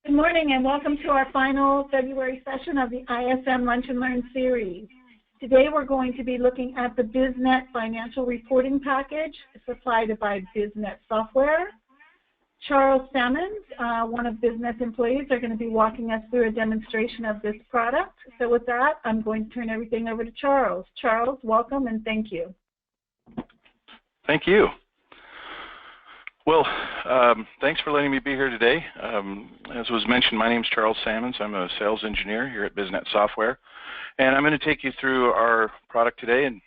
Good morning and welcome to our final February session of the ISM Lunch and Learn series. Today we're going to be looking at the Biznet financial reporting package supplied by Biznet software. Charles Salmons, one of Biznet's employees, are going to be walking us through a demonstration of this product. So with that, I'm going to turn everything over to Charles. Charles, welcome and thank you. Thank you. Well, thanks for letting me be here today. As was mentioned, my name is Charles Salmons. I'm a sales engineer here at Biznet Software. And I'm going to take you through our product today and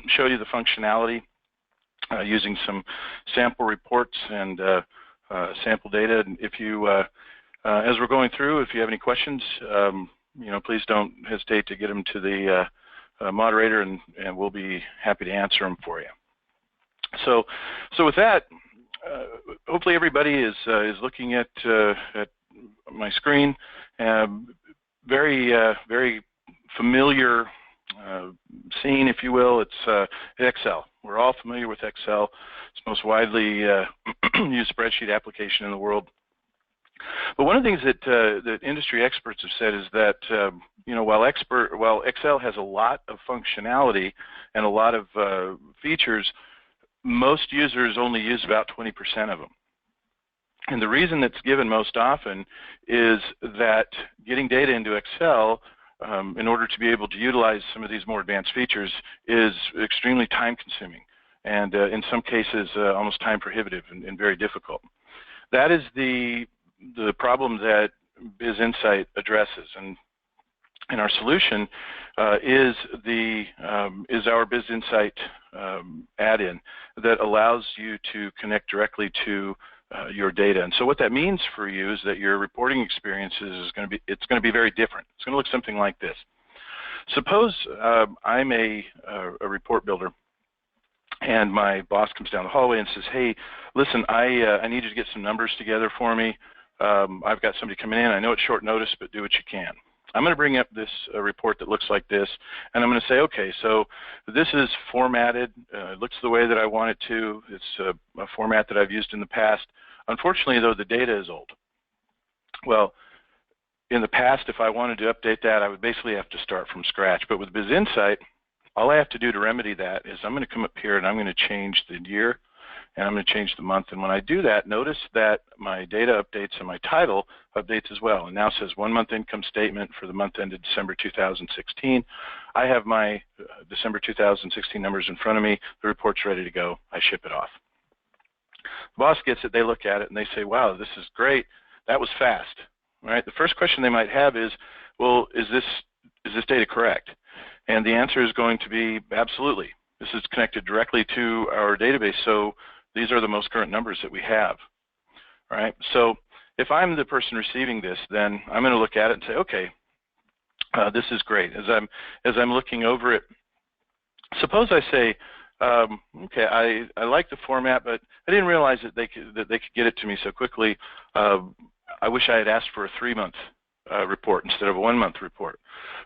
show you the functionality using some sample reports and sample data. And if you, as we're going through, if you have any questions, please don't hesitate to get them to the moderator, and we'll be happy to answer them for you. So with that, hopefully everybody is looking at my screen. Very familiar scene, if you will. It's Excel. We're all familiar with Excel. It's the most widely used spreadsheet application in the world. But one of the things that industry experts have said is that while Excel has a lot of functionality and a lot of features, most users only use about 20% of them. And the reason that's given most often is that getting data into Excel in order to be able to utilize some of these more advanced features is extremely time consuming and in some cases almost time prohibitive and very difficult. That is the problem that BizInsight addresses, and our solution is our BizInsight add-in that allows you to connect directly to your data. And so what that means for you is that your reporting experience is going to be very different. It's going to look something like this. Suppose I'm a report builder, and my boss comes down the hallway and says, "Hey, listen, I need you to get some numbers together for me. I've got somebody coming in. I know it's short notice, but do what you can." I'm going to bring up this report that looks like this, and I'm going to say, okay, so this is formatted. It looks the way that I want it to. It's a format that I've used in the past. Unfortunately, though, the data is old. Well, in the past, if I wanted to update that, I would basically have to start from scratch. But with BizInsight, all I have to do to remedy that is I'm going to come up here and I'm going to change the year, and I'm going to change the month. And when I do that, notice that my data updates and my title updates as well. And now it says 1 month income statement for the month ended December 2016. I have my December 2016 numbers in front of me. The report's ready to go. I ship it off. The boss gets it. They look at it and they say, "Wow, this is great. That was fast." All right. The first question they might have is, "Well, is this data correct?" And the answer is going to be absolutely. This is connected directly to our database, so these are the most current numbers that we have. All right. So if I'm the person receiving this, then I'm going to look at it and say, okay, this is great. As I'm looking over it, suppose I say, okay, I like the format, but I didn't realize that they could get it to me so quickly. I wish I had asked for a 3-month report instead of a 1-month report.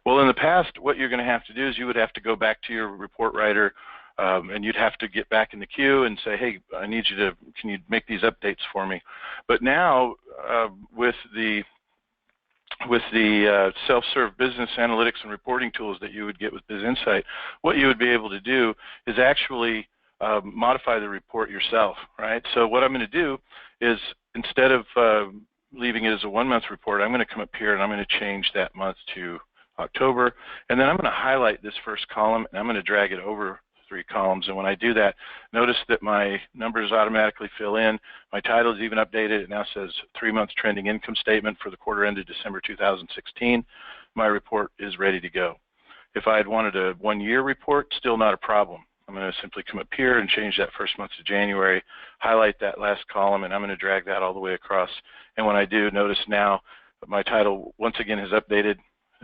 Well, in the past, what you're going to have to do is you would have to go back to your report writer, and you'd have to get back in the queue and say, "Hey, I need you to, can you make these updates for me?" But now, with the self-serve business analytics and reporting tools that you would get with BizInsight, what you would be able to do is actually modify the report yourself, right? So what I'm going to do is, instead of leaving it as a 1-month report, I'm going to come up here and I'm going to change that month to October, and then I'm going to highlight this first column and I'm going to drag it over 3 columns. And when I do that, notice that my numbers automatically fill in. My title is even updated. It now says 3 months trending income statement for the quarter ended December 2016. My report is ready to go. If I had wanted a 1-year report, still not a problem. I'm going to simply come up here and change that first month to January, highlight that last column, and I'm going to drag that all the way across. And when I do, notice now my title once again has updated.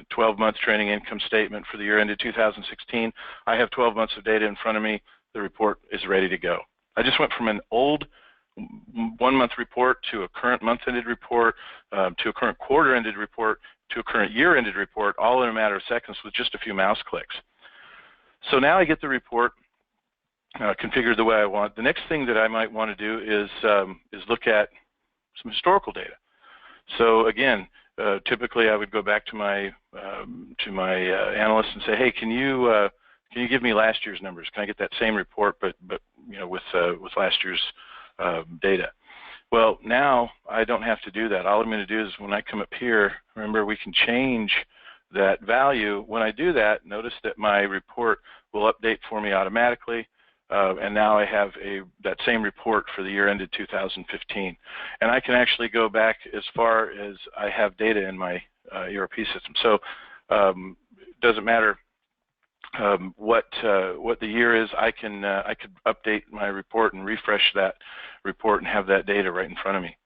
12 months trending income statement for the year ended 2016. I have 12 months of data in front of me. The report is ready to go. I just went from an old 1-month report to a current month-ended report, to a current quarter-ended report, to a current year-ended report, all in a matter of seconds with just a few mouse clicks. So now I get the report configured the way I want. The next thing that I might want to do is look at some historical data. So again, typically I would go back to my analyst and say, hey, can you give me last year's numbers? Can I get that same report, but you know, with last year's data? Well, now I don't have to do that. All I'm going to do is when I come up here, remember we can change that value. When I do that, notice that my report will update for me automatically, and now I have that same report for the year ended 2015. And I can actually go back as far as I have data in my ERP system. So it doesn't matter what the year is. I could update my report and refresh that report and have that data right in front of me.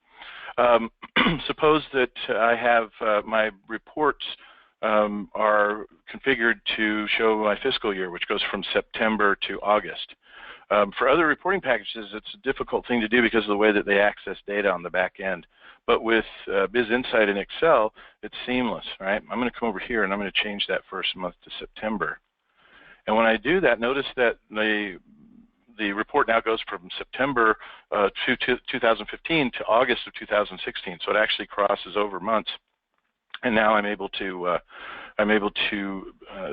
Suppose that I have my reports are configured to show my fiscal year, which goes from September to August. For other reporting packages, it's a difficult thing to do because of the way that they access data on the back end. But with BizInsight and Excel, it's seamless, right? I'm going to come over here and I'm going to change that first month to September. And when I do that, notice that the report now goes from September 2015 to August of 2016. So it actually crosses over months. And now I'm able to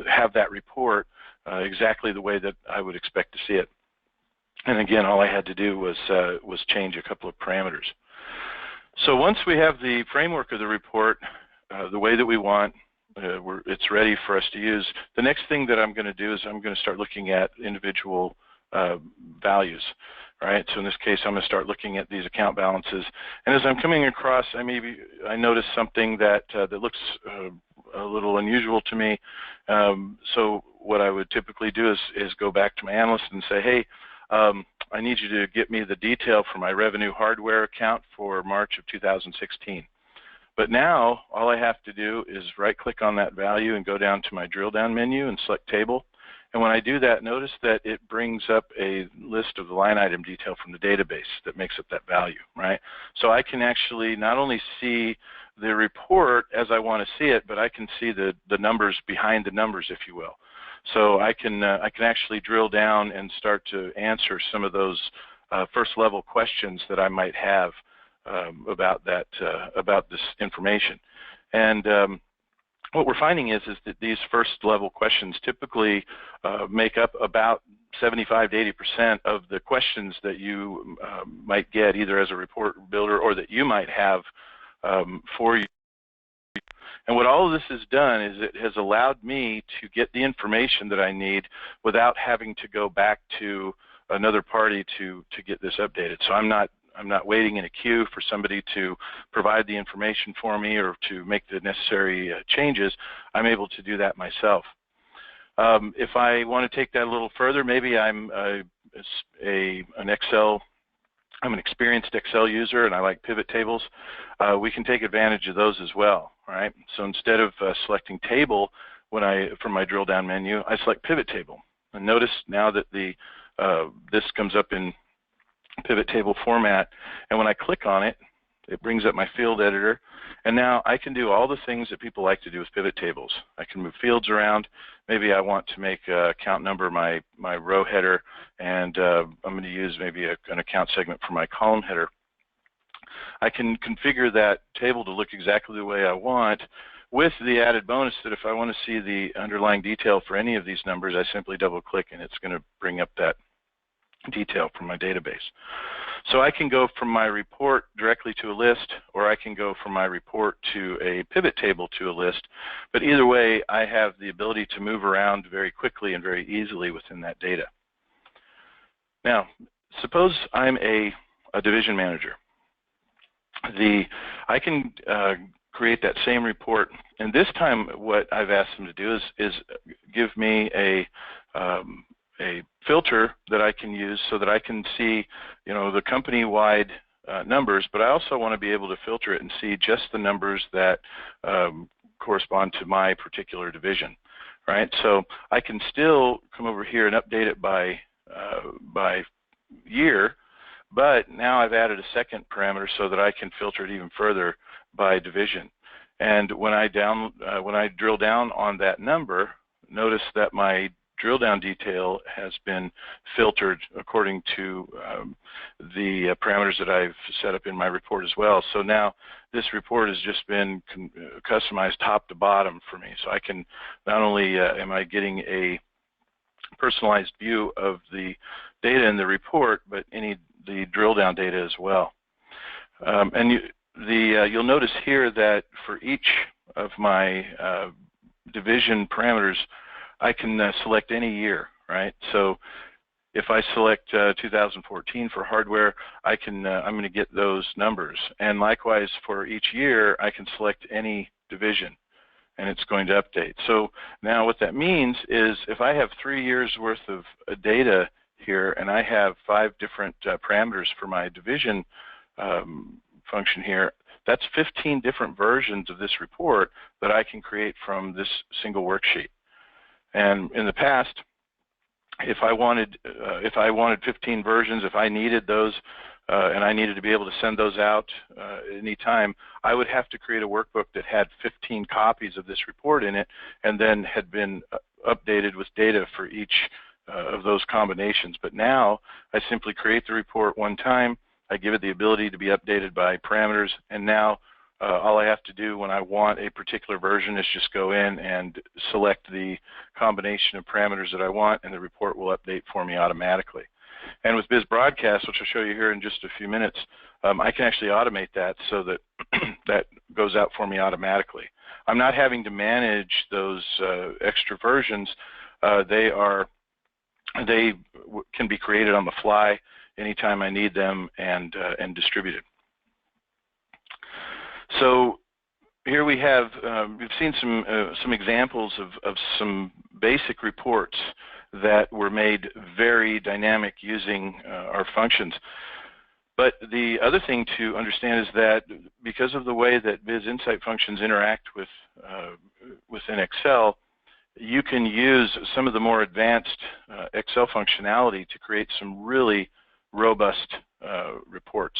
have that report exactly the way that I would expect to see it. And again, all I had to do was change a couple of parameters. So once we have the framework of the report the way that we want, it's ready for us to use. The next thing that I'm going to do is I'm going to start looking at individual values, right? So in this case, I'm going to start looking at these account balances. And as I'm coming across, I notice something that looks a little unusual to me. So what I would typically do is go back to my analyst and say, hey, I need you to get me the detail for my revenue hardware account for March of 2016. But now all I have to do is right-click on that value and go down to my drill-down menu and select Table. And when I do that, notice that it brings up a list of the line item detail from the database that makes up that value, right? So I can actually not only see the report as I want to see it, but I can see the numbers behind the numbers, if you will. So I can actually drill down and start to answer some of those first-level questions that I might have about this information. And what we're finding is that these first-level questions typically make up about 75 to 80% of the questions that you might get either as a report builder or that you might have for you. And what all of this has done is it has allowed me to get the information that I need without having to go back to another party to get this updated. So I'm not waiting in a queue for somebody to provide the information for me or to make the necessary changes. I'm able to do that myself. If I want to take that a little further, maybe I'm I'm an experienced Excel user and I like pivot tables. We can take advantage of those as well, right? So instead of selecting table from my drill down menu, I select pivot table. And notice now that this comes up in pivot table format, and when I click on it, it brings up my field editor, and now I can do all the things that people like to do with pivot tables. I can move fields around. Maybe I want to make account number my row header, and I'm going to use maybe an account segment for my column header. I can configure that table to look exactly the way I want, with the added bonus that if I want to see the underlying detail for any of these numbers, I simply double click and it's going to bring up that detail from my database. So I can go from my report directly to a list, or I can go from my report to a pivot table to a list, but either way I have the ability to move around very quickly and very easily within that data. Now suppose I'm a division manager. I can create that same report, and this time what I've asked them to do is give me a filter that I can use so that I can see, the company-wide numbers, but I also want to be able to filter it and see just the numbers that correspond to my particular division, right? So I can still come over here and update it by year, but now I've added a second parameter so that I can filter it even further by division. And when I drill down on that number, notice that my drill down detail has been filtered according to the parameters that I've set up in my report as well. So now this report has just been customized top to bottom for me. So I can not only am I getting a personalized view of the data in the report, but the drill down data as well. You'll notice here that for each of my division parameters, I can select any year, right? So if I select 2014 for hardware, I'm going to get those numbers. And likewise, for each year, I can select any division, and it's going to update. So now what that means is if I have 3 years worth of data here, and I have 5 different parameters for my division function here, that's 15 different versions of this report that I can create from this single worksheet. And in the past, if I wanted 15 versions, if I needed those, and I needed to be able to send those out anytime, I would have to create a workbook that had 15 copies of this report in it, and then had been updated with data for each of those combinations. But now I simply create the report one time, I give it the ability to be updated by parameters, and now all I have to do when I want a particular version is just go in and select the combination of parameters that I want, and the report will update for me automatically. And with BizBroadcast, which I'll show you here in just a few minutes, I can actually automate that so that that goes out for me automatically. I'm not having to manage those extra versions. They can be created on the fly anytime I need them and distributed. So here we have, we've seen some examples of some basic reports that were made very dynamic using our functions. But the other thing to understand is that because of the way that BizInsight functions interact with within Excel, you can use some of the more advanced Excel functionality to create some really robust reports.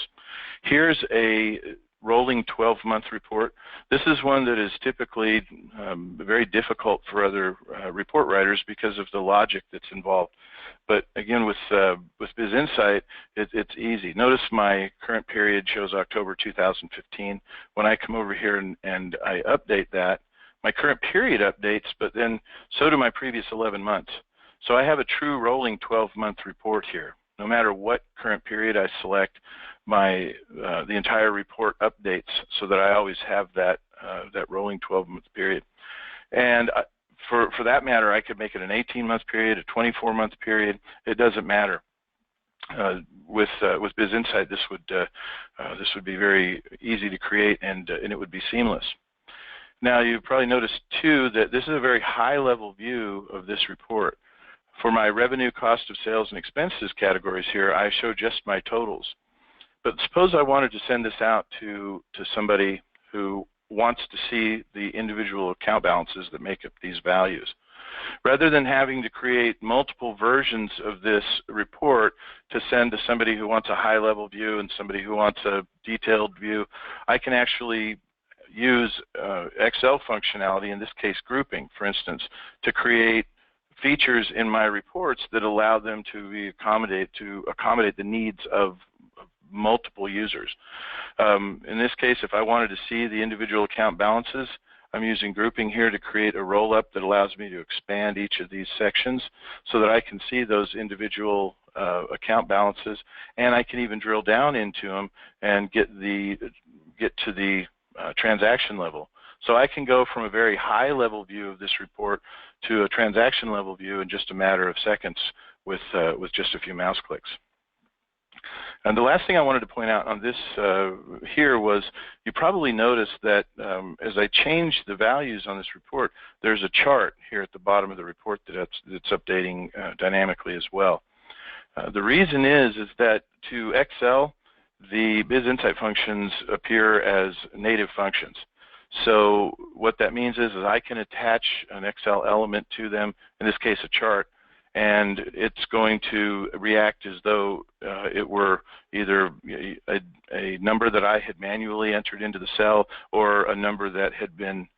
Here's a rolling 12-month report. This is one that is typically very difficult for other report writers because of the logic that's involved. But again, with BizInsight, it's easy. Notice my current period shows October 2015. When I come over here and I update that, my current period updates, but then so do my previous 11 months. So I have a true rolling 12-month report here. No matter what current period I select, the entire report updates so that I always have that rolling 12-month period. And for that matter, I could make it an 18-month period, a 24-month period. It doesn't matter. With BizInsight, this would be very easy to create, and it would be seamless. Now, you probably noticed too that this is a very high-level view of this report. For my revenue, cost of sales, and expenses categories here, I show just my totals. But suppose I wanted to send this out to somebody who wants to see the individual account balances that make up these values. Rather than having to create multiple versions of this report to send to somebody who wants a high-level view and somebody who wants a detailed view, I can actually use Excel functionality, in this case grouping, for instance, to create features in my reports that allow them to accommodate the needs of multiple users. In this case, if I wanted to see the individual account balances, I'm using grouping here to create a roll-up that allows me to expand each of these sections so that I can see those individual account balances, and I can even drill down into them and get to the transaction level. So I can go from a very high-level view of this report to a transaction-level view in just a matter of seconds with just a few mouse clicks. And the last thing I wanted to point out on this here was you probably noticed that as I change the values on this report, there's a chart here at the bottom of the report that's updating dynamically as well. The reason is that to Excel, the BizInsight functions appear as native functions. So what that means is that I can attach an Excel element to them, in this case a chart, and it's going to react as though it were either a number that I had manually entered into the cell or a number that had been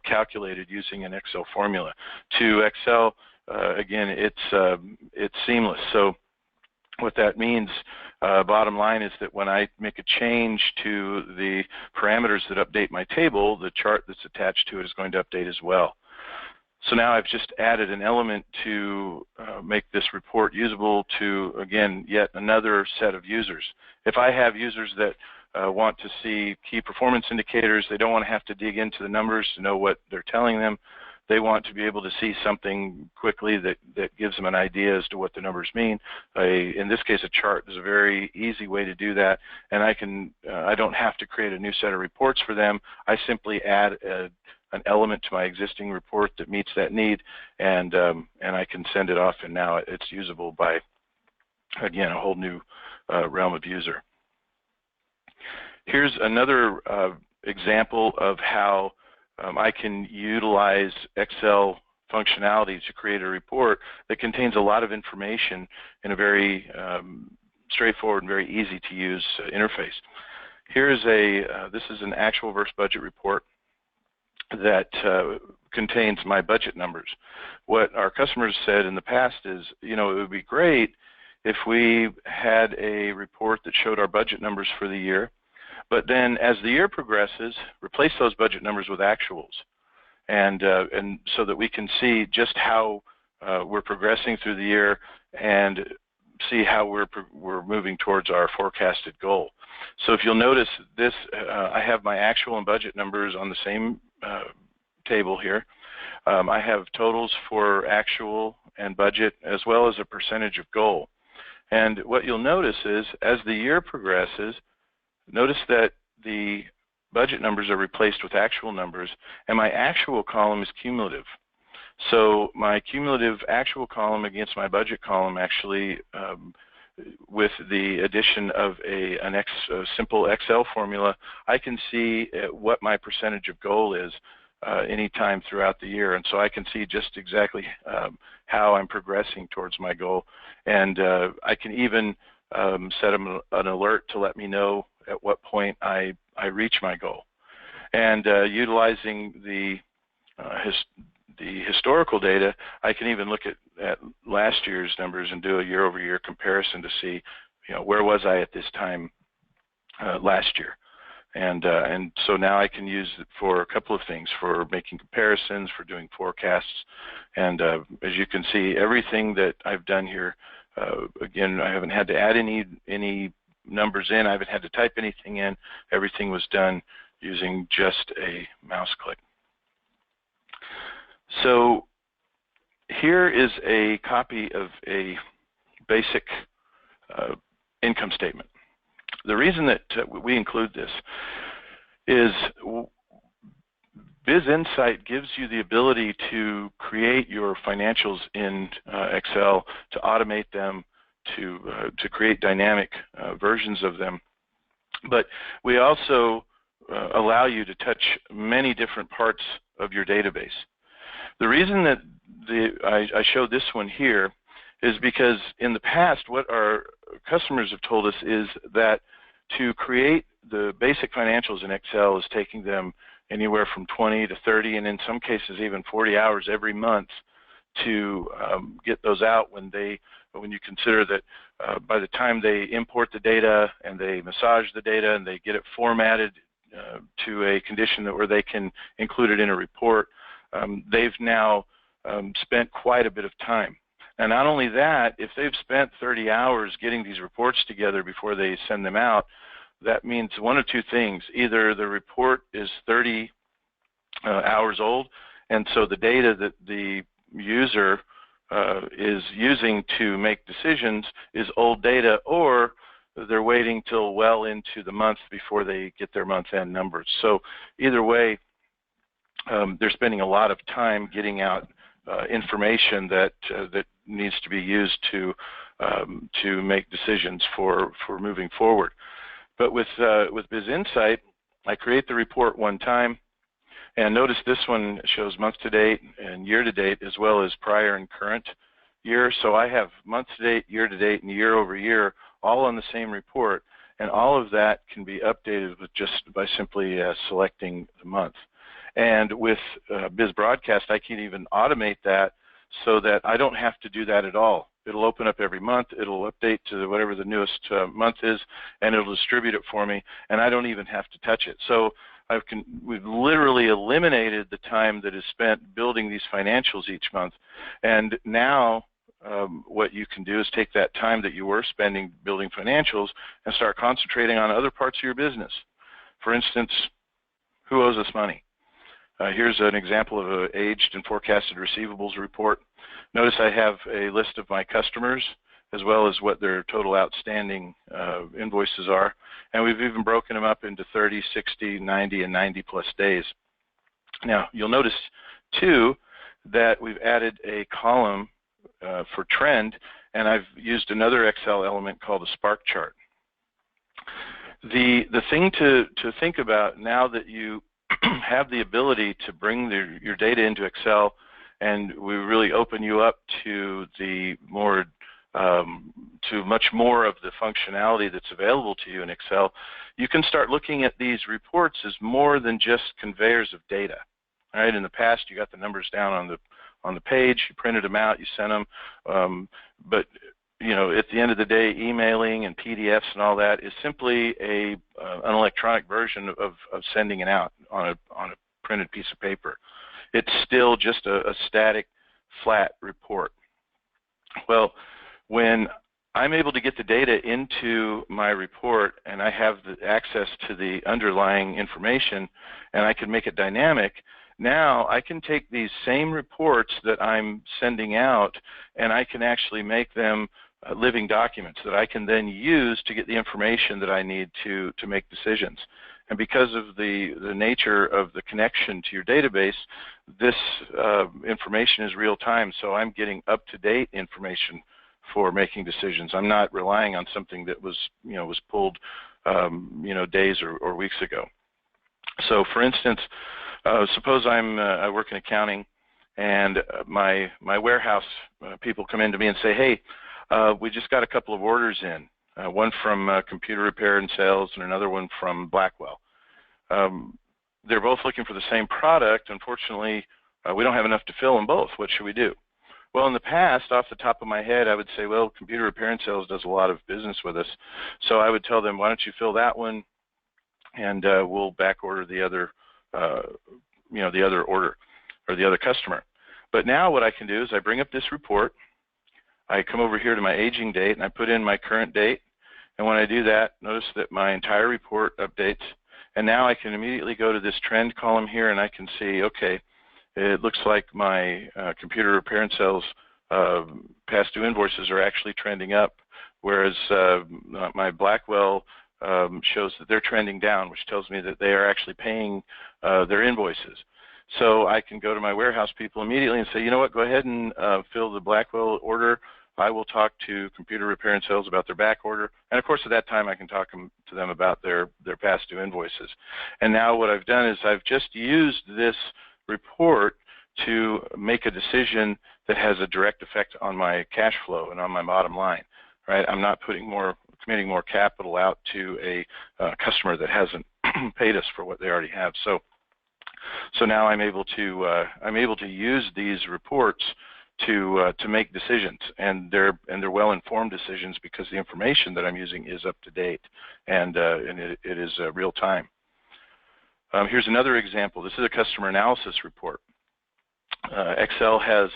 calculated using an Excel formula. To Excel, again, it's seamless. So what that means, bottom line, is that when I make a change to the parameters that update my table, the chart that's attached to it is going to update as well. So now I've just added an element to make this report usable to, again, yet another set of users. If I have users that want to see key performance indicators, they don't want to have to dig into the numbers to know what they're telling them. They want to be able to see something quickly that gives them an idea as to what the numbers mean. In this case, a chart is a very easy way to do that, and I don't have to create a new set of reports for them. I simply add an element to my existing report that meets that need, and I can send it off, and now it's usable by, again, a whole new realm of user. Here's another example of how I can utilize Excel functionality to create a report that contains a lot of information in a very straightforward and very easy to use interface. Here's this is an actual versus budget report that contains my budget numbers. What our customers said in the past is, it would be great if we had a report that showed our budget numbers for the year, but then as the year progresses, replace those budget numbers with actuals, and so that we can see just how we're progressing through the year and see how we're moving towards our forecasted goal. So if you'll notice this, I have my actual and budget numbers on the same table here. I have totals for actual and budget as well as a percentage of goal. And what you'll notice is as the year progresses, notice that the budget numbers are replaced with actual numbers, and my actual column is cumulative. So my cumulative actual column against my budget column actually, with the addition of a simple Excel formula, I can see what my percentage of goal is anytime throughout the year. And so I can see just exactly how I'm progressing towards my goal. And I can even set an alert to let me know at what point I reach my goal. And utilizing the historical data, I can even look at last year's numbers and do a year-over-year comparison to see, where was I at this time last year. And so now I can use it for a couple of things, for making comparisons, for doing forecasts. And as you can see, everything that I've done here, again, I haven't had to add any numbers in. I haven't had to type anything in. Everything was done using just a mouse click. So here is a copy of a basic income statement. The reason that we include this is BizInsight gives you the ability to create your financials in Excel, to automate them, to create dynamic versions of them. But we also allow you to touch many different parts of your database. The reason that I showed this one here is because in the past, what our customers have told us is that to create the basic financials in Excel is taking them anywhere from 20 to 30, and in some cases even 40 hours every month to get those out when you consider that by the time they import the data and they massage the data and they get it formatted to a condition where they can include it in a report, they've now spent quite a bit of time. And not only that, if they've spent 30 hours getting these reports together before they send them out, that means one of two things. Either the report is 30 hours old, and so the data that the user is using to make decisions is old data, or they're waiting till well into the month before they get their month-end numbers. So either way, they're spending a lot of time getting out information that needs to be used to make decisions for moving forward. But with BizInsight, I create the report one time, and notice this one shows month-to-date and year-to-date as well as prior and current year. So I have month-to-date, year-to-date, and year-over-year all on the same report, and all of that can be updated with just by simply selecting the month. And with BizBroadcast, I can even automate that so that I don't have to do that at all. It'll open up every month, it'll update to whatever the newest month is, and it'll distribute it for me, and I don't even have to touch it. So we've literally eliminated the time that is spent building these financials each month. And now what you can do is take that time that you were spending building financials and start concentrating on other parts of your business. For instance, who owes us money? Here's an example of an aged and forecasted receivables report. Notice I have a list of my customers as well as what their total outstanding invoices are. And we've even broken them up into 30, 60, 90, and 90 plus days. Now, you'll notice too that we've added a column for trend, and I've used another Excel element called a spark chart. The thing to think about now that you have the ability to bring your data into Excel, and we really open you up to the more to much more of the functionality that's available to you in Excel, you can start looking at these reports as more than just conveyors of data. All right, in the past, you got the numbers down on the page, you printed them out, you sent them, but you know, at the end of the day, emailing and PDFs and all that is simply an electronic version of sending it out on a printed piece of paper. It's still just a static, flat report. Well, when I'm able to get the data into my report and I have the access to the underlying information and I can make it dynamic, now I can take these same reports that I'm sending out and I can actually make them living documents that I can then use to get the information that I need to make decisions. And because of the nature of the connection to your database, this information is real time, so I'm getting up-to-date information for making decisions. I'm not relying on something that was pulled days or weeks ago. So for instance, suppose I work in accounting and my warehouse people come in to me and say, hey, we just got a couple of orders in, one from computer repair and sales and another one from Blackwell. They're both looking for the same product. Unfortunately, we don't have enough to fill them both. What should we do? Well, in the past, off the top of my head, I would say, well, computer repair and sales does a lot of business with us. So I would tell them, why don't you fill that one, and we'll back order the other, the other order or the other customer. But now what I can do is I bring up this report. I come over here to my aging date, and I put in my current date. And when I do that, notice that my entire report updates. And now I can immediately go to this trend column here, and I can see, okay, it looks like my computer repair and sales past due invoices are actually trending up, whereas my Blackwell shows that they're trending down, which tells me that they are actually paying their invoices. So I can go to my warehouse people immediately and say, you know what, go ahead and fill the Blackwell order. I will talk to computer repair and sales about their back order. And of course, at that time, I can talk to them about their past due invoices. And now what I've done is I've just used this report to make a decision that has a direct effect on my cash flow and on my bottom line. Right? I'm not committing more capital out to a customer that hasn't paid us for what they already have. So now I'm able to use these reports to make decisions, and they're well-informed decisions because the information that I'm using is up to date and it is real time. Here's another example. This is a customer analysis report. Excel has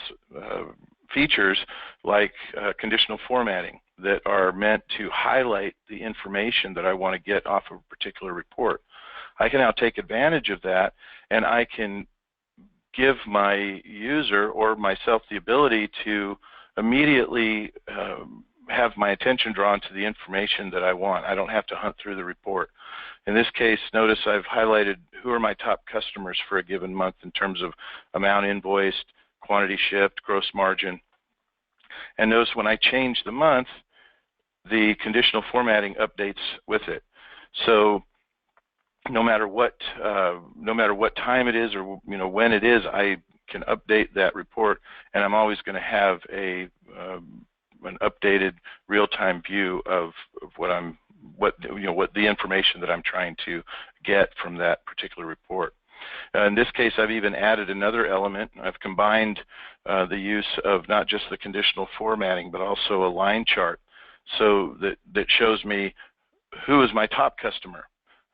features like conditional formatting that are meant to highlight the information that I want to get off of a particular report. I can now take advantage of that, and I can give my user or myself the ability to immediately have my attention drawn to the information that I want. I don't have to hunt through the report. In this case, notice I've highlighted who are my top customers for a given month in terms of amount invoiced, quantity shipped, gross margin. And notice when I change the month, the conditional formatting updates with it. So no matter what time it is or when it is, I can update that report, and I'm always going to have an updated real-time view of what the information that I'm trying to get from that particular report. In this case, I've even added another element. I've combined the use of not just the conditional formatting, but also a line chart, so that shows me who is my top customer.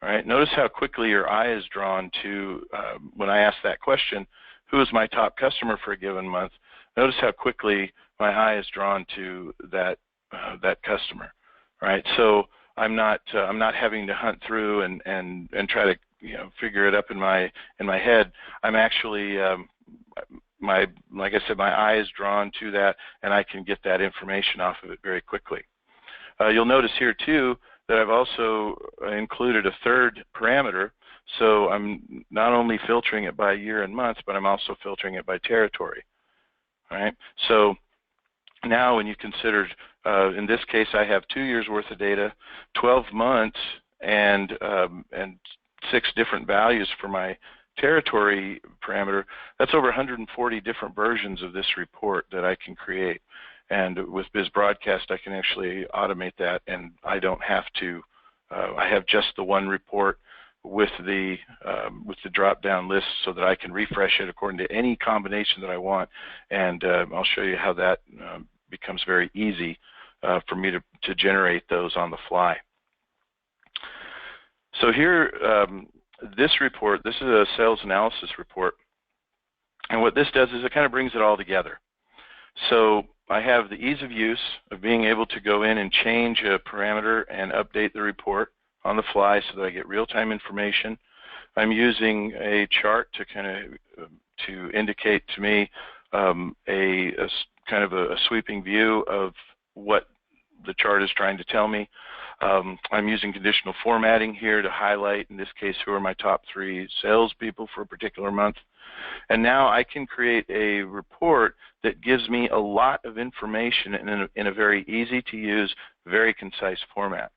All right. Notice how quickly your eye is drawn to when I ask that question, who is my top customer for a given month? Notice how quickly my eye is drawn to that customer. Right. So I'm not having to hunt through and try to figure it up in my head. I'm actually like I said, my eye is drawn to that, and I can get that information off of it very quickly. You'll notice here too that I've also included a third parameter, so I'm not only filtering it by year and month, but I'm also filtering it by territory. All right. So now when you consider, in this case, I have 2 years worth of data, 12 months, and 6 different values for my territory parameter. That's over 140 different versions of this report that I can create. And with BizBroadcast, I can actually automate that, and I don't have to. I have just the one report with the drop-down list, so that I can refresh it according to any combination that I want. And I'll show you how that becomes very easy for me to generate those on the fly. So here, this report, this is a sales analysis report, and what this does is it kind of brings it all together. So I have the ease of use of being able to go in and change a parameter and update the report on the fly so that I get real-time information. I'm using a chart to kind of to indicate to me a kind of a sweeping view of what the chart is trying to tell me. I'm using conditional formatting here to highlight, in this case, who are my top 3 salespeople for a particular month. And now I can create a report that gives me a lot of information in a very easy to use, very concise format.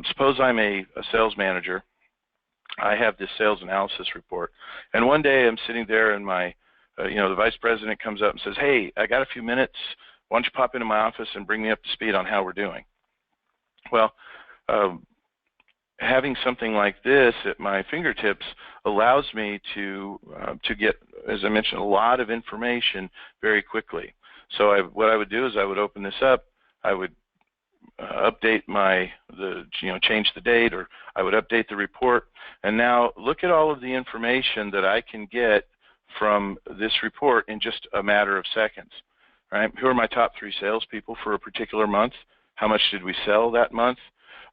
Suppose I'm a sales manager. I have this sales analysis report, and one day I'm sitting there and my, the vice president comes up and says, "Hey, I got a few minutes. Why don't you pop into my office and bring me up to speed on how we're doing?" Well, having something like this at my fingertips allows me to get, as I mentioned, a lot of information very quickly. So what I would do is I would open this up, I would update change the date, or I would update the report, and now look at all of the information that I can get from this report in just a matter of seconds. Right? Who are my top 3 salespeople for a particular month? How much did we sell that month?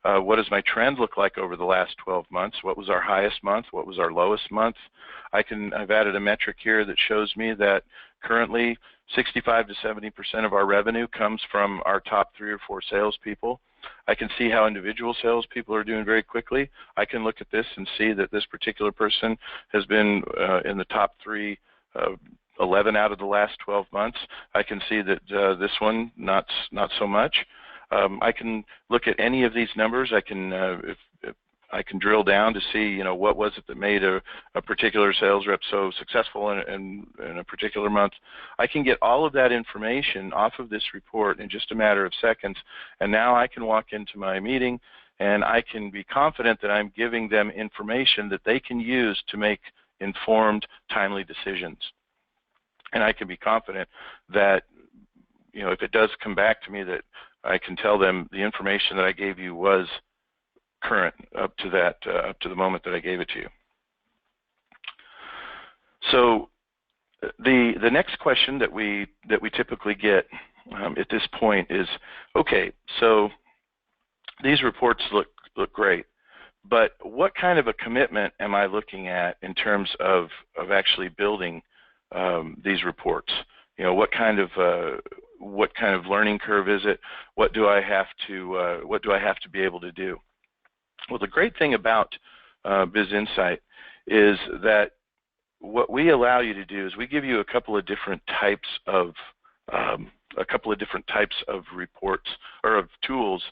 What does my trend look like over the last 12 months? What was our highest month? What was our lowest month? I've added a metric here that shows me that currently 65 to 70% of our revenue comes from our top 3 or 4 salespeople. I can see how individual salespeople are doing very quickly. I can look at this and see that this particular person has been in the top 3 11 out of the last 12 months. I can see that this one not so much. I can look at any of these numbers. I can drill down to see, what was it that made a particular sales rep so successful in a particular month. I can get all of that information off of this report in just a matter of seconds, and now I can walk into my meeting and I can be confident that I'm giving them information that they can use to make informed, timely decisions. And I can be confident that, if it does come back to me, that I can tell them the information that I gave you was current up to the moment that I gave it to you. So the next question that we typically get at this point is, okay, so these reports look great, but what kind of a commitment am I looking at in terms of actually building these reports? What kind of learning curve is it? What do I have to be able to do? Well, the great thing about BizInsight is that what we allow you to do is we give you a couple of different types of reports or of tools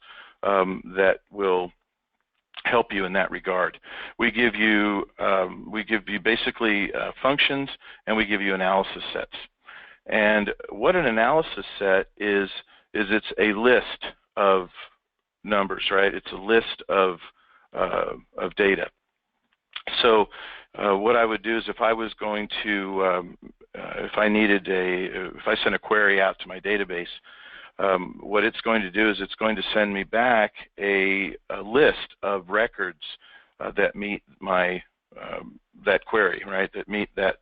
that will help you in that regard. We give you basically functions, and we give you analysis sets. And what an analysis set is it's a list of numbers, right? It's a list of data. So what I would do is if I was going to, if I sent a query out to my database, what it's going to do is it's going to send me back a list of records that meet my that query, right? That meet that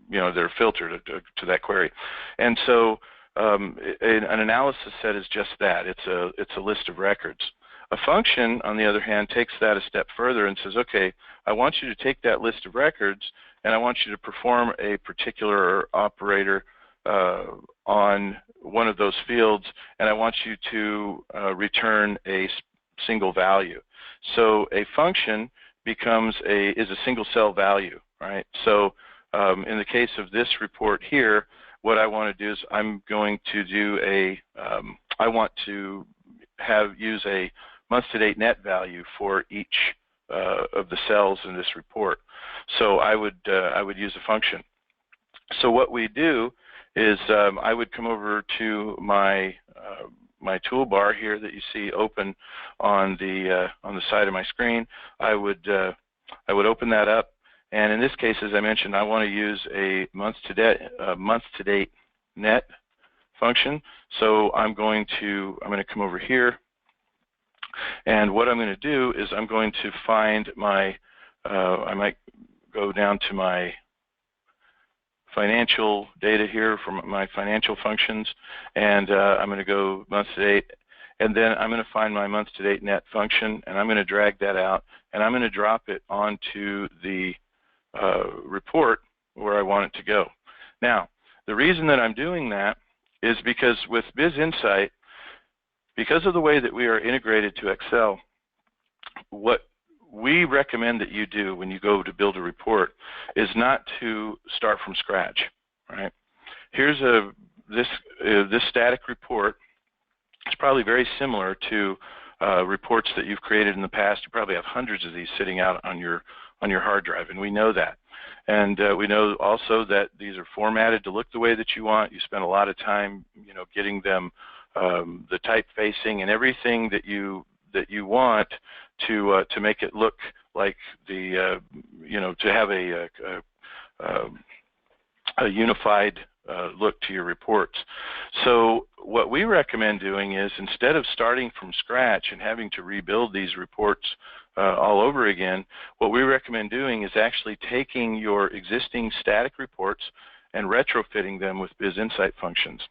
they're filtered to that query, and so an analysis set is just that. It's a list of records. A function, on the other hand, takes that a step further and says, okay, I want you to take that list of records and I want you to perform a particular operator on one of those fields, and I want you to return a single value. So a function is a single cell value, right? So in the case of this report here, what I want to do is I'm going to do I want to use a month-to-date net value for each of the cells in this report. So I would use a function. So what we do is I would come over to my my toolbar here that you see open on the side of my screen. I would open that up, and in this case, as I mentioned, I want to use a month-to-date net function. So I'm going to come over here, and what I'm going to do is I'm going to find my I might go down to my financial data here from my financial functions, and I'm going to go month to date, and then I'm going to find my month to date net function, and I'm going to drag that out, and I'm going to drop it onto the report where I want it to go. Now, the reason that I'm doing that is because with BizInsight, because of the way that we are integrated to Excel, what we recommend that you do when you go to build a report is not to start from scratch, right? Here's this static report. It's probably very similar to reports that you've created in the past. You probably have hundreds of these sitting out on your hard drive, and we know that. And we know also that these are formatted to look the way that you want. You spend a lot of time, getting them the typefacing and everything that you want to make it look like to have a unified look to your reports. So what we recommend doing is, instead of starting from scratch and having to rebuild these reports all over again, what we recommend doing is actually taking your existing static reports and retrofitting them with BizInsight functions.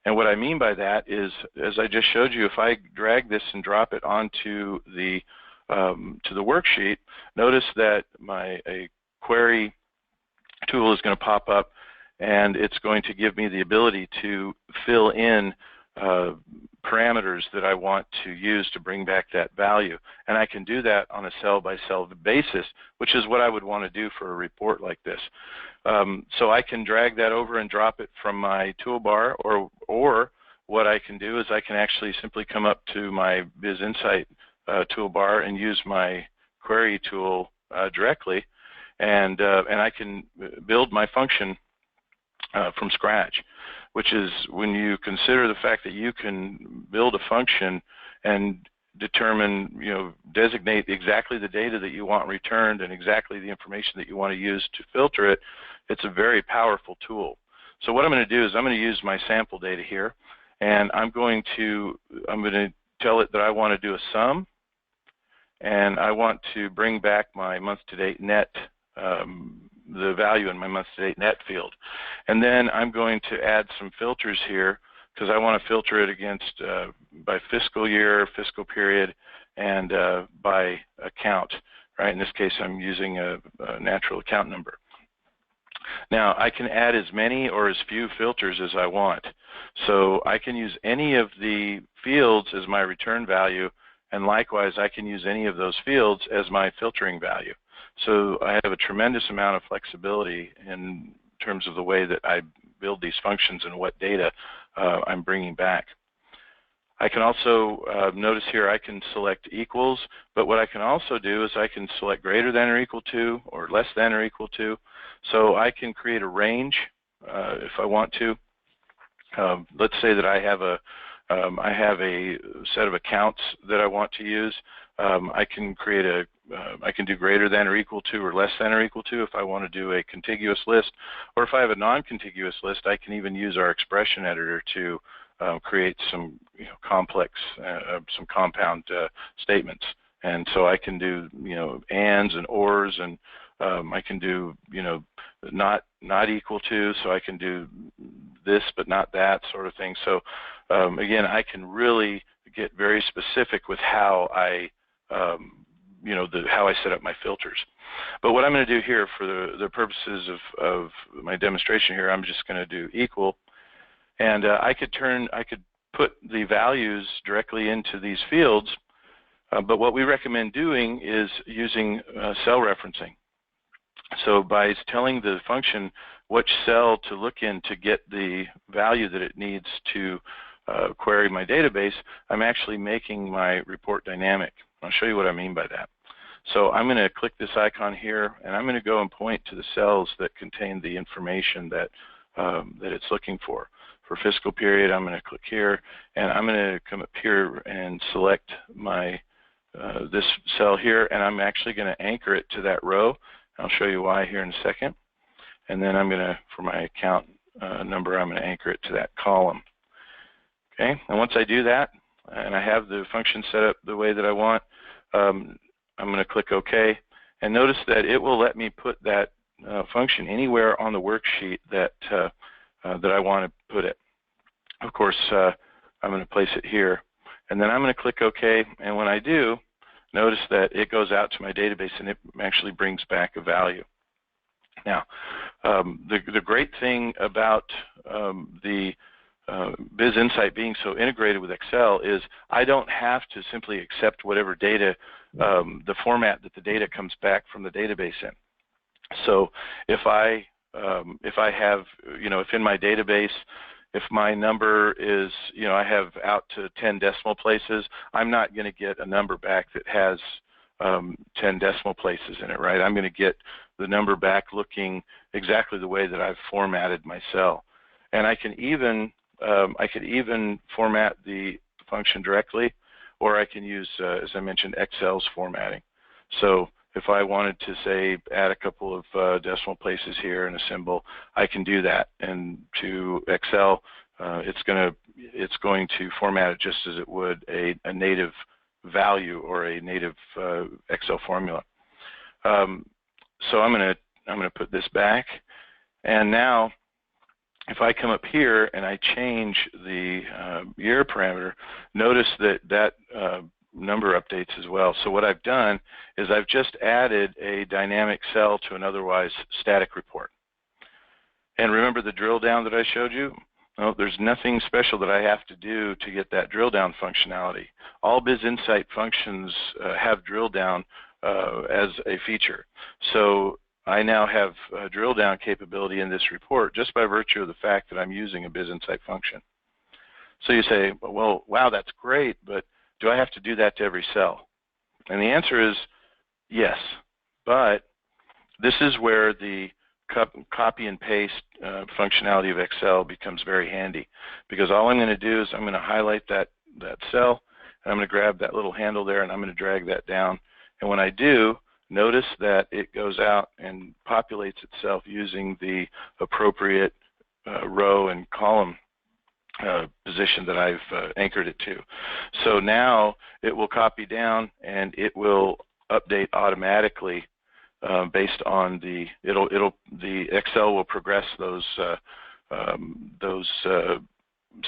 And what I mean by that is, as I just showed you, if I drag this and drop it onto the worksheet, notice that a query tool is going to pop up, and it's going to give me the ability to fill in parameters that I want to use to bring back that value. And I can do that on a cell-by-cell basis, which is what I would want to do for a report like this. So I can drag that over and drop it from my toolbar, or what I can do is I can actually simply come up to my BizInsight toolbar and use my query tool directly, and I can build my function from scratch, which is, when you consider the fact that you can build a function and determine, designate exactly the data that you want returned and exactly the information that you want to use to filter it, it's a very powerful tool. So what I'm going to do is I'm going to use my sample data here, and I'm going to tell it that I want to do a sum, and I want to bring back my month-to-date net, the value in my month-to-date net field. And then I'm going to add some filters here, because I want to filter it against by fiscal year, fiscal period, and by account. Right? In this case, I'm using a natural account number. Now, I can add as many or as few filters as I want. So I can use any of the fields as my return value, and likewise, I can use any of those fields as my filtering value. So I have a tremendous amount of flexibility in terms of the way that I build these functions and what data I'm bringing back. I can also notice here I can select equals, but what I can also do is I can select greater than or equal to, or less than or equal to. So I can create a range if I want to. Let's say that I have I have a set of accounts that I want to use. I can create I can do greater than or equal to or less than or equal to if I want to do a contiguous list, or if I have a non-contiguous list, I can even use our expression editor to create some complex, some compound statements. And so I can do ands and ors, and I can do not equal to, so I can do this but not that sort of thing. So again, I can really get very specific with how I how I set up my filters. But what I'm going to do here for the purposes of my demonstration here, I'm just going to do equal, and I could put the values directly into these fields, but what we recommend doing is using cell referencing. So by telling the function which cell to look in to get the value that it needs to query my database, I'm actually making my report dynamic. I'll show you what I mean by that. So I'm going to click this icon here, and I'm going to go and point to the cells that contain the information that it's looking for. For fiscal period, I'm going to click here, and I'm going to come up here and select my this cell here, and I'm actually going to anchor it to that row. I'll show you why here in a second. And then I'm going to, for my account number, I'm going to anchor it to that column. Okay, and once I do that, and I have the function set up the way that I want, I'm going to click OK, and notice that it will let me put that function anywhere on the worksheet that I want to put it. Of course, I'm going to place it here, and then I'm going to click OK, and when I do, notice that it goes out to my database and it actually brings back a value. Now, the great thing about the BizInsight being so integrated with Excel is I don't have to simply accept whatever data, the format that the data comes back from the database in. So if I have, if in my database, if my number is, I have out to 10 decimal places, I'm not going to get a number back that has 10 decimal places in it, right? I'm going to get the number back looking exactly the way that I've formatted my cell. And I can even could even format the function directly, or I can use, as I mentioned, Excel's formatting. So if I wanted to, say, add a couple of decimal places here and a symbol, I can do that. And to Excel, it's going to format it just as it would a native value or a native Excel formula. So I'm going to put this back, and now if I come up here and I change the year parameter, notice that number updates as well. So what I've done is I've just added a dynamic cell to an otherwise static report. And remember the drill down that I showed you? No, there's nothing special that I have to do to get that drill down functionality. All BizInsight functions have drill down as a feature. So I now have drill down capability in this report just by virtue of the fact that I'm using a BizInsight function. So you say, well, wow, that's great, but do I have to do that to every cell? And the answer is yes, but this is where the copy and paste functionality of Excel becomes very handy, because all I'm going to do is I'm going to highlight that cell, and I'm going to grab that little handle there, and I'm going to drag that down. And when I do, notice that it goes out and populates itself using the appropriate row and column position that I've anchored it to. So now it will copy down and it will update automatically based on the Excel will progress those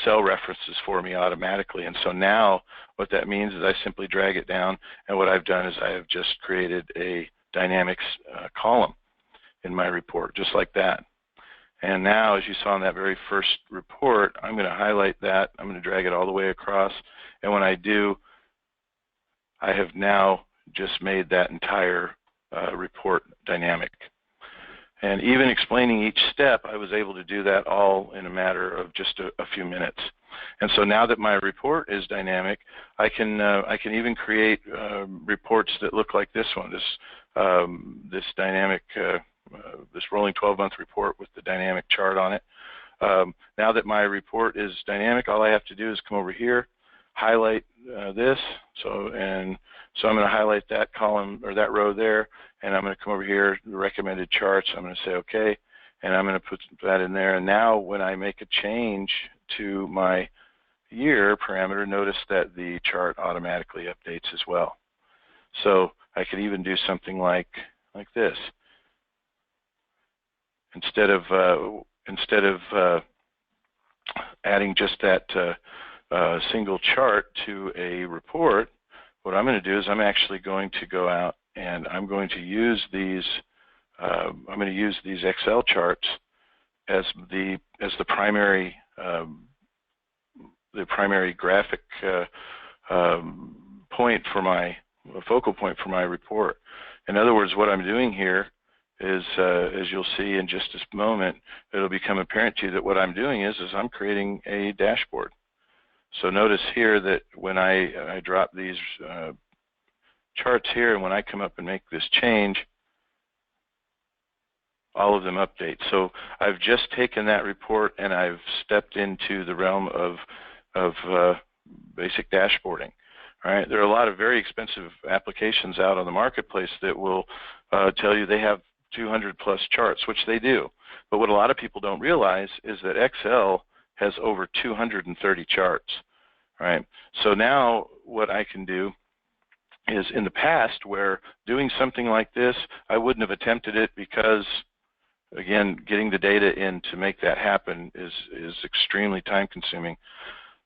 cell references for me automatically. And so now what that means is I simply drag it down, and what I've done is I have just created a dynamics column in my report, just like that. And now, as you saw in that very first report, I'm going to highlight that. I'm going to drag it all the way across. And when I do, I have now just made that entire report dynamic. And even explaining each step, I was able to do that all in a matter of just a few minutes. And so now that my report is dynamic, I can even create reports that look like this one, this dynamic, this rolling 12-month report with the dynamic chart on it. now that my report is dynamic, all I have to do is come over here, highlight this. So I'm going to highlight that column or that row there, and I'm going to come over here, the recommended charts. I'm going to say OK, and I'm going to put that in there. And now when I make a change to my year parameter, notice that the chart automatically updates as well. So I could even do something like this. Instead of adding just that single chart to a report, what I'm going to do is I'm actually going to go out and I'm going to use these Excel charts as the primary graphic point for my focal point for my report. In other words, what I'm doing here is, as you'll see in just a moment, it'll become apparent to you that what I'm doing is I'm creating a dashboard. So notice here that when I drop these charts here, and when I come up and make this change, all of them update. So I've just taken that report and I've stepped into the realm of basic dashboarding. All right, there are a lot of very expensive applications out on the marketplace that will tell you they have 200 plus charts, which they do. But what a lot of people don't realize is that Excel has over 230 charts. All right, so now what I can do is, in the past, where doing something like this, I wouldn't have attempted it because, again, getting the data in to make that happen is extremely time consuming.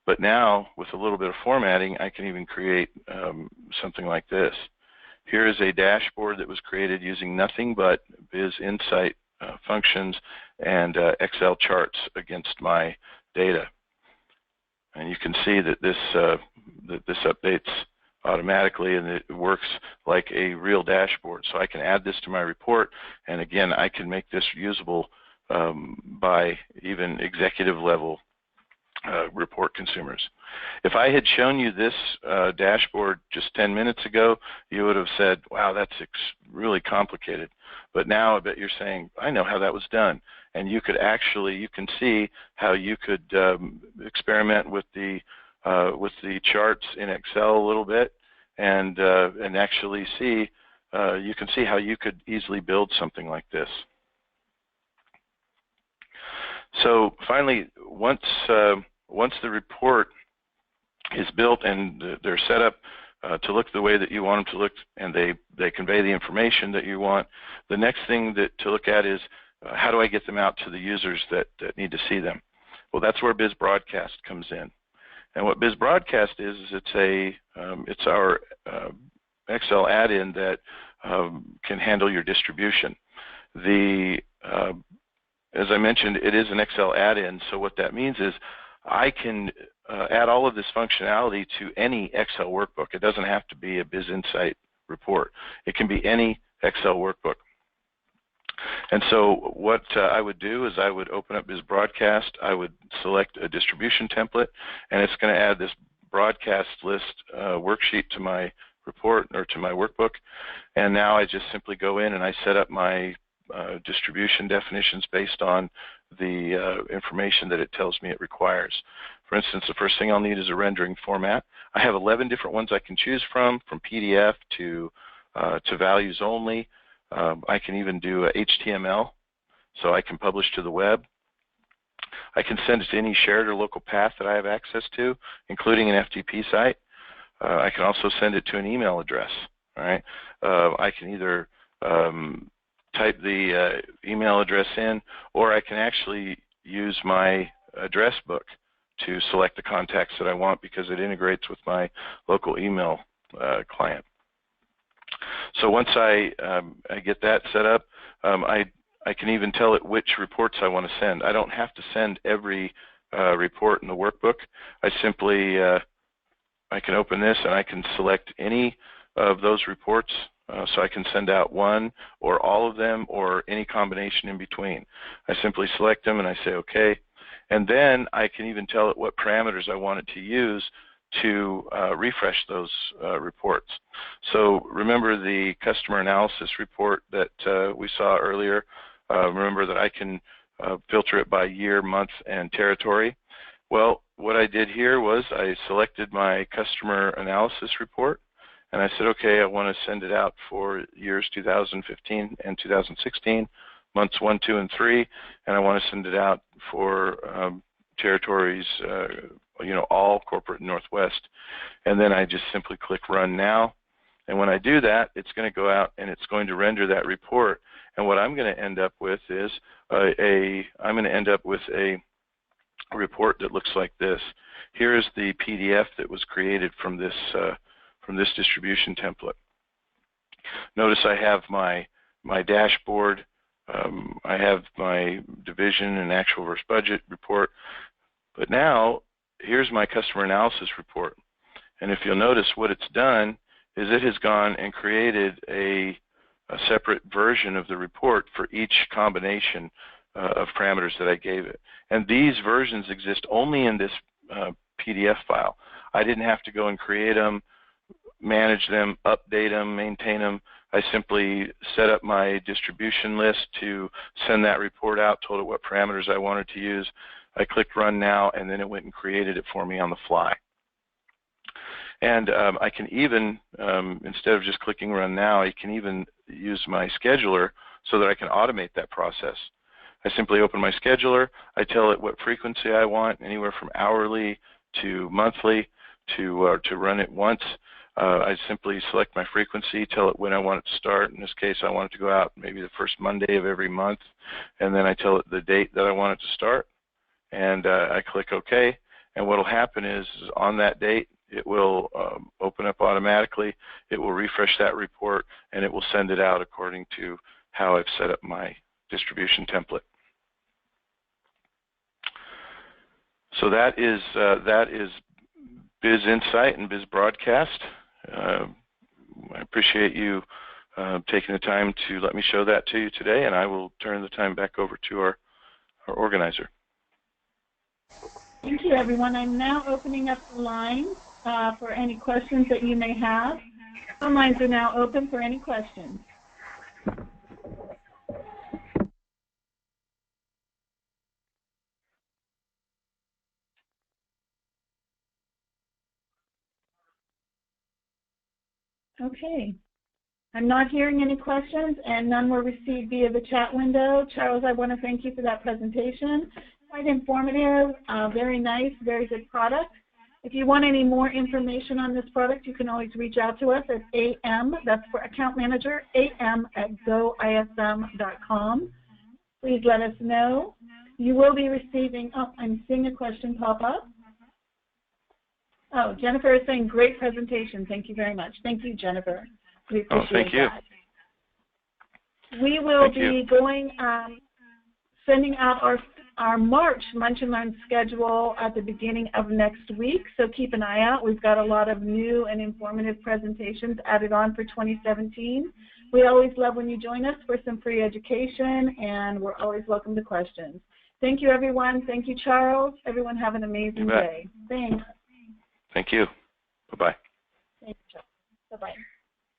But now, with a little bit of formatting, I can even create something like this. Here is a dashboard that was created using nothing but BizInsight functions and Excel charts against my data. And you can see that this updates automatically, and it works like a real dashboard. So I can add this to my report, and again, I can make this usable by even executive level report consumers. If I had shown you this dashboard just 10 minutes ago, you would have said, wow, that's really complicated. But now I bet you're saying, I know how that was done. And you could actually, you can see how you could experiment with the charts in Excel a little bit, and actually see, you can see how you could easily build something like this. So finally, once the report is built and they're set up to look the way that you want them to look, and they convey the information that you want, the next thing to look at is how do I get them out to the users that need to see them? Well, that's where BizBroadcast comes in. And what BizBroadcast is it's our Excel add-in that can handle your distribution. As I mentioned, it is an Excel add-in, so what that means is I can add all of this functionality to any Excel workbook. It doesn't have to be a BizInsight report. It can be any Excel workbook. And so what I would do is I would open up BizBroadcast, I would select a distribution template, and it's going to add this broadcast list worksheet to my report or to my workbook. And now I just simply go in and I set up my distribution definitions based on the information that it tells me it requires. For instance, the first thing I'll need is a rendering format. I have 11 different ones I can choose from PDF to values only. I can even do HTML, so I can publish to the web. I can send it to any shared or local path that I have access to, including an FTP site. I can also send it to an email address. All right, I can either type the email address in, or I can actually use my address book to select the contacts that I want, because it integrates with my local email client. So once I get that set up, I can even tell it which reports I want to send. I don't have to send every report in the workbook. I simply I can open this and I can select any of those reports. So I can send out one or all of them or any combination in between. I simply select them and I say OK. And then I can even tell it what parameters I want it to use to refresh those reports. So remember the customer analysis report that we saw earlier. Remember that I can filter it by year, month, and territory. Well, what I did here was I selected my customer analysis report, and I said, okay, I want to send it out for years 2015 and 2016, months 1, 2, and 3, and I want to send it out for territories, all corporate Northwest. And then I just simply click Run Now. And when I do that, it's going to go out and it's going to render that report. And what I'm going to end up with is a report that looks like this. Here is the PDF that was created from this distribution template. Notice I have my dashboard. I have my division and actual versus budget report. But now, here's my customer analysis report. And if you'll notice, what it's done is it has gone and created a separate version of the report for each combination of parameters that I gave it. And these versions exist only in this PDF file. I didn't have to go and create them, manage them, update them, maintain them. I simply set up my distribution list to send that report out, told it what parameters I wanted to use. I clicked Run Now, and then it went and created it for me on the fly. And I can even, instead of just clicking Run Now, I can even use my scheduler so that I can automate that process. I simply open my scheduler, I tell it what frequency I want, anywhere from hourly to monthly to run it once. I simply select my frequency, tell it when I want it to start. In this case, I want it to go out maybe the first Monday of every month, and then I tell it the date that I want it to start, and I click OK. And what will happen is on that date, it will open up automatically, it will refresh that report, and it will send it out according to how I've set up my distribution template. So that is BizInsight and BizBroadcast. I appreciate you taking the time to let me show that to you today, and I will turn the time back over to our organizer. Thank you, everyone. I'm now opening up the line for any questions that you may have. Phone lines are now open for any questions. Okay. I'm not hearing any questions, and none were received via the chat window. Charles, I want to thank you for that presentation. Quite informative, very nice, very good product. If you want any more information on this product, you can always reach out to us at AM, that's for account manager, am@goism.com. Please let us know. You will be receiving, oh, I'm seeing a question pop up. Oh, Jennifer is saying great presentation. Thank you very much. Thank you, Jennifer. We appreciate thank you. that. We will be going, sending out our March Lunch and Learn schedule at the beginning of next week, so keep an eye out. We've got a lot of new and informative presentations added on for 2017. We always love when you join us for some free education, and we're always welcome to questions. Thank you, everyone. Thank you, Charles. Everyone have an amazing day. Thanks. Thank you. Bye-bye. Thank you, Charles. Bye-bye.